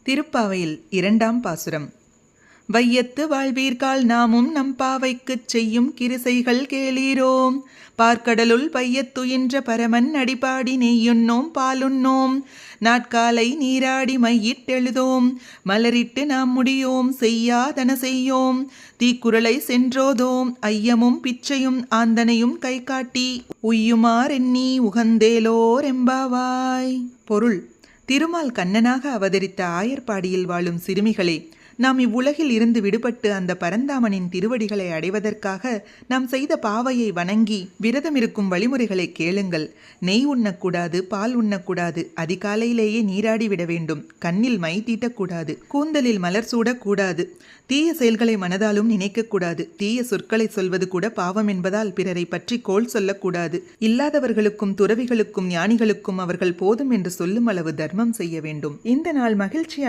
திருப்பாவையில் 2ஆம் பாசுரம். வையத்து வாழ்வீர்கால் நாமும் நம் பாவைக்குச் செய்யும் கிருசைகள் கேளீரோம். பார்க்கடலுள் பையத்துயின்ற பரமன் அடிபாடி நெய்யுண்ணோம் பாலுண்ணோம். நாட்காலை நீராடி மையிட்டெழுதோம். மலரிட்டு நாம் முடியோம் செய்யாதன செய்யோம். தீக்குறளை சென்றோதோம். ஐயமும் பிச்சையும் ஆந்தனையும் கை காட்டி உய்யுமாறெண்ணி உகந்தேலோர் எம்பாவாய். பொருள்: திருமால் கண்ணனாக அவதரித்த ஆயர்பாடியில் வாழும் சிறுமிகளே, நாம் இவ்வுலகில் இருந்து விடுபட்டு அந்த பரந்தாமனின் திருவடிகளை அடைவதற்காக நாம் செய்த பாவையை வணங்கி விரதமிருக்கும் வழிமுறைகளை கேளுங்கள். நெய் உண்ணக்கூடாது, பால் உண்ணக்கூடாது, அதிகாலையிலேயே நீராடி விட வேண்டும், கண்ணில் மை தீட்டக்கூடாது, கூந்தலில் மலர் சூடக்கூடாது, தீய செயல்களை மனதாலும் நினைக்கக்கூடாது, தீய சொற்களை சொல்வது கூட பாவம் என்பதால் பிறரை பற்றி கோள் சொல்லக்கூடாது, இல்லாதவர்களுக்கும் துறவிகளுக்கும் ஞானிகளுக்கும் அவர்கள் போதும் என்று சொல்லும் அளவு தர்மம் செய்ய வேண்டும். இந்த நாள் மகிழ்ச்சி